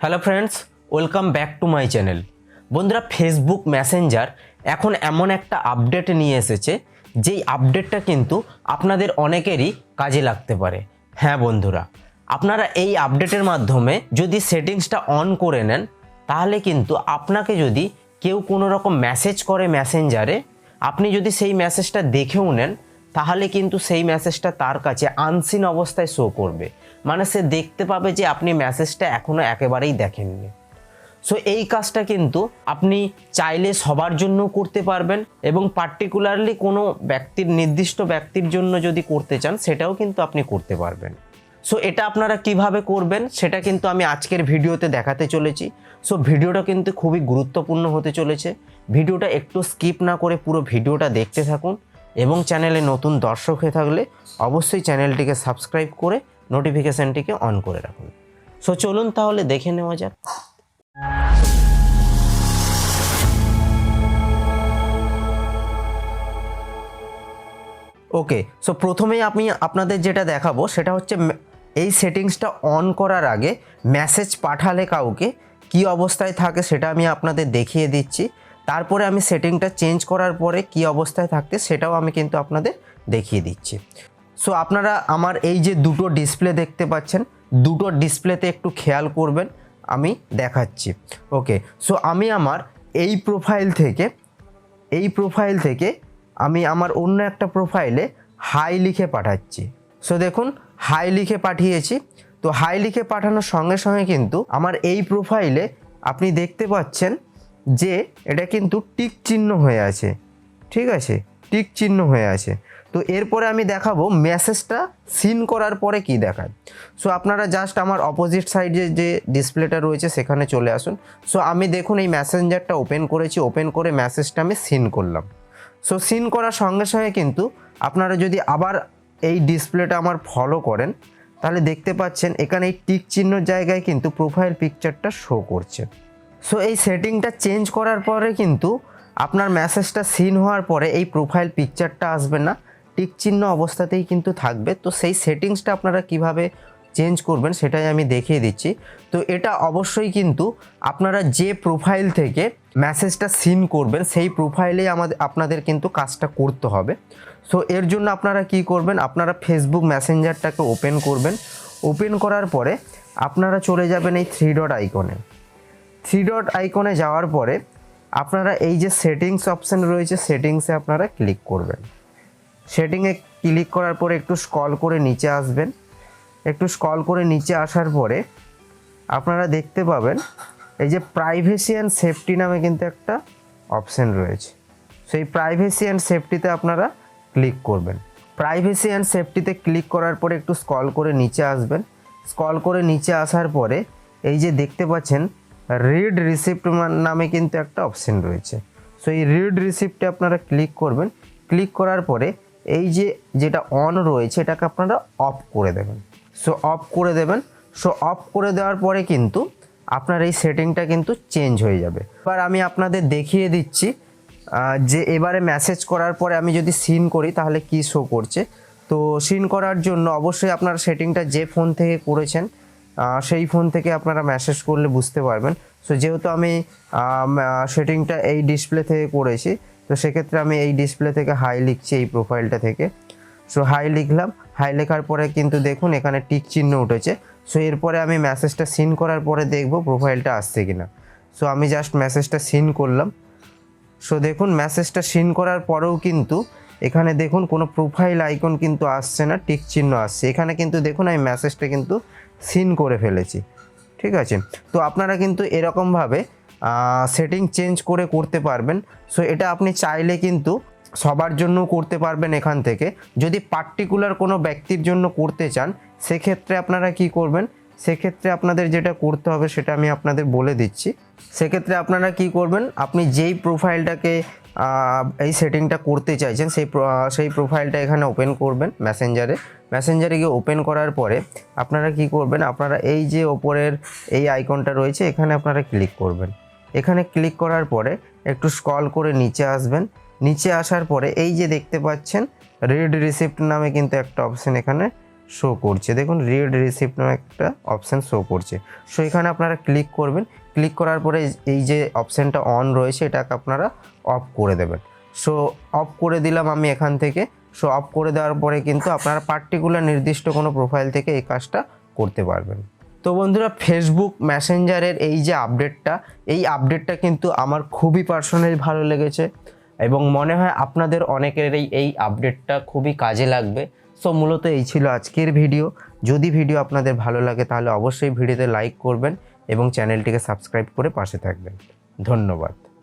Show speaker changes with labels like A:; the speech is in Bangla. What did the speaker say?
A: Hello friends, welcome back to my channel. বন্ধুরা, ফেসবুক মেসেঞ্জার এখন এমন একটা আপডেট নিয়ে এসেছে যেই আপডেটটা কিন্তু আপনাদের অনেকেরই কাজে লাগতে পারে। হ্যাঁ বন্ধুরা, আপনারা এই আপডেটের মাধ্যমে যদি সেটিংসটা অন করে নেন, তাহলে কিন্তু আপনাকে যদি কেউ কোনো রকম মেসেজ করে মেসেঞ্জারে, আপনি যদি সেই মেসেজটা দেখেও নেন, তাহলে কিন্তু সেই মেসেজটা তার কাছে আনসিন অবস্থায় শো করবে। মানে সে দেখতে পাবে যে আপনি মেসেজটা এখনও একেবারেই দেখেননি। সো এই কাজটা কিন্তু আপনি চাইলে সবার জন্য করতে পারবেন, এবং পার্টিকুলারলি কোনো নির্দিষ্ট ব্যক্তির জন্য যদি করতে চান, সেটাও কিন্তু আপনি করতে পারবেন। সো এটা আপনারা কিভাবে করবেন সেটা কিন্তু আমি আজকের ভিডিওতে দেখাতে চলেছি। সো ভিডিওটা কিন্তু খুবই গুরুত্বপূর্ণ হতে চলেছে। ভিডিওটা একটু স্কিপ না করে পুরো ভিডিওটা দেখতে থাকুন, এবং চ্যানেলে নতুন দর্শক হয়ে থাকলে অবশ্যই চ্যানেলটিকে সাবস্ক্রাইব করে নোটিফিকেশানটিকে অন করে রাখুন। সো চলুন তাহলে দেখে নেওয়া যাক। ওকে, সো প্রথমেই আমি আপনাদের যেটা দেখাবো সেটা হচ্ছে এই সেটিংসটা অন করার আগে মেসেজ পাঠালে কাউকে কি অবস্থায় থাকে সেটা আমি আপনাদের দেখিয়ে দিচ্ছি। তারপরে আমি সেটিংটা চেঞ্জ করার পরে কি অবস্থায় থাকতে সেটাও আমি কিন্তু আপনাদের দেখিয়ে দিচ্ছি। সো আপনারা আমার এই যে দুটো ডিসপ্লে দেখতে পাচ্ছেন, দুটো ডিসপ্লেতে একটু খেয়াল করবেন, আমি দেখাচ্ছি। ওকে, সো আমি আমার এই প্রোফাইল থেকে আমি আমার অন্য একটা প্রোফাইলে হাই লিখে পাঠাচ্ছি। সো দেখুন, হাই লিখে পাঠিয়েছি। তো হাই লিখে পাঠানোর সঙ্গে সঙ্গে কিন্তু আমার এই প্রোফাইলে আপনি দেখতে পাচ্ছেন যে এটা কিন্তু টিক চিহ্ন হয়ে আছে। ঠিক আছে, টিক চিহ্ন হয়ে আছে। তো এরপরে আমি দেখাবো মেসেজটা সিন করার পরে কি দেখায়। সো আপনারা জাস্ট আমার অপোজিট সাইডে যে ডিসপ্লেটা রয়েছে সেখানে চলে আসুন। সো আমি দেখুন এই মেসেঞ্জারটা ওপেন করেছি, ওপেন করে মেসেজটা আমি সিন করলাম। সো সিন করার সঙ্গে সঙ্গে কিন্তু আপনারা যদি আবার এই ডিসপ্লেটা আমার ফলো করেন, তাহলে দেখতে পাচ্ছেন এখানে এই টিক চিহ্নর জায়গায় কিন্তু প্রোফাইল পিকচারটা শো করছে। সো এই সেটিংটা চেঞ্জ করার পরে কিন্তু আপনার মেসেজটা সিন হওয়ার পরে এই প্রোফাইল পিকচারটা আসবে না, টিক চিহ্ন অবস্থাতেই কিন্তু থাকবে। তো সেই সেটিংসটা আপনারা কিভাবে চেঞ্জ করবেন সেটাই আমি দেখিয়ে দিচ্ছি। তো এটা অবশ্যই কিন্তু আপনারা যে প্রোফাইল থেকে মেসেজটা সিন করবেন সেই প্রোফাইলেই আপনাদের কিন্তু কাজটা করতে হবে। সো এর জন্য আপনারা কি করবেন, আপনারা ফেসবুক মেসেঞ্জারটাকে ওপেন করবেন। ওপেন করার পরে আপনারা চলে যাবেন এই থ্রি ডট আইকনে যাওয়ার পরে আপনারা এই যে সেটিংস অপশান রয়েছে, সেটিংসে আপনারা ক্লিক করবেন। সেটিংয়ে ক্লিক করার পরে একটু স্ক্রল করে নিচে আসবেন। একটু স্ক্রল করে নিচে আসার পরে আপনারা দেখতে পাবেন এই যে প্রাইভেসি অ্যান্ড সেফটি নামে কিন্তু একটা অপশান রয়েছে। সেই প্রাইভেসি অ্যান্ড সেফটিতে আপনারা ক্লিক করবেন। প্রাইভেসি অ্যান্ড সেফটিতে ক্লিক করার পরে একটু স্ক্রল করে নিচে আসবেন। স্ক্রল করে নিচে আসার পরে এই যে দেখতে পাচ্ছেন রিড রিসিপ্ট নামে কিন্তু একটা অপশান রয়েছে। সো এই রিড রিসিপ্টে আপনারা ক্লিক করবেন। ক্লিক করার পরে এই যে যেটা অন রয়েছে এটাকে আপনারা অফ করে দেবেন। সো অফ করে দেবেন। সো অফ করে দেওয়ার পরে কিন্তু আপনার এই সেটিংটা কিন্তু চেঞ্জ হয়ে যাবে। এবার আমি আপনাদের দেখিয়ে দিচ্ছি যে এবারে মেসেজ করার পরে আমি যদি সিন করি তাহলে কি শো করছে। তো সিন করার জন্য অবশ্যই আপনারা সেটিংটা যে ফোন থেকে করেছেন সেই ফোন থেকে আপনারা মেসেজ করলে বুঝতে পারবেন। সো যেহেতু আমি সেটিংটা এই ডিসপ্লে থেকে করেছি, তো সেক্ষেত্রে আমি এই ডিসপ্লে থেকে হাই লিখছি, এই প্রোফাইলটা থেকে। সো হাই লিখলাম। হাই লেখার পরে কিন্তু দেখুন এখানে টিক চিহ্ন উঠেছে। সো এরপরে আমি মেসেজটা সিন করার পরে দেখব প্রোফাইলটা আসছে কিনা। সো আমি জাস্ট মেসেজটা সিন করলাম। সো দেখুন মেসেজটা সিন করার পরেও কিন্তু এখানে দেখুন কোনো প্রোফাইল আইকন কিন্তু আসছে না, টিক চিহ্ন আসছে। এখানে কিন্তু দেখুন আমি মেসেজটা কিন্তু সিন করে ফেলেছি। ঠিক আছে, তো আপনারা কিন্তু এরকমভাবে সেটিং চেঞ্জ করে করতে পারবেন। সো এটা আপনি চাইলে কিন্তু সবার জন্য করতে পারবেন এখান থেকে। যদি পার্টিকুলার কোনো ব্যক্তির জন্য করতে চান সেক্ষেত্রে আপনারা কি করবেন, সেক্ষেত্রে আপনাদের যেটা করতে হবে সেটা আমি আপনাদের বলে দিচ্ছি। সেক্ষেত্রে আপনারা কি করবেন, আপনি যেই প্রোফাইলটাকে এই সেটিংটা করতে চাইছেন সেই প্রোফাইলটা এখানে ওপেন করবেন মেসেঞ্জারে গিয়ে ওপেন করার পরে আপনারা কি করবেন, আপনারা এই যে ওপরের এই আইকনটা রয়েছে এখানে আপনারা ক্লিক করবেন। এখানে ক্লিক করার পরে একটু স্ক্রল করে নিচে আসবেন। নিচে আসার পরে এই যে দেখতে পাচ্ছেন রিড রিসিপ্ট নামে কিন্তু একটা অপশান এখানে শো করছে, দেখুন রিড রিসিপ্ট নামে একটা অপশান শো করছে। সো এখানে আপনারা ক্লিক করবেন, ক্লিক করার পরে এই যে অপশানটা অন রয়েছে এটাকে আপনারা অফ করে দেবেন। সো অফ করে দিলাম আমি এখান থেকে। সো অফ করে দেওয়ার পরে কিন্তু আপনারা পার্টিকুলার নির্দিষ্ট কোনো প্রোফাইল থেকে এই কাজটা করতে পারবেন। তো বন্ধুরা, ফেসবুক মেসেঞ্জারের এই যে আপডেটটা কিন্তু আমার খুবই পার্সোনালি ভালো লেগেছে এবং মনে হয় আপনাদের অনেকেরই এই আপডেটটা খুবই কাজে লাগবে। সো মূলত এই ছিল আজকের ভিডিও। যদি ভিডিও আপনাদের ভালো লাগে তাহলে অবশ্যই ভিডিওতে লাইক করবেন এবং চ্যানেলটিকে সাবস্ক্রাইব করে পাশে থাকবেন। ধন্যবাদ।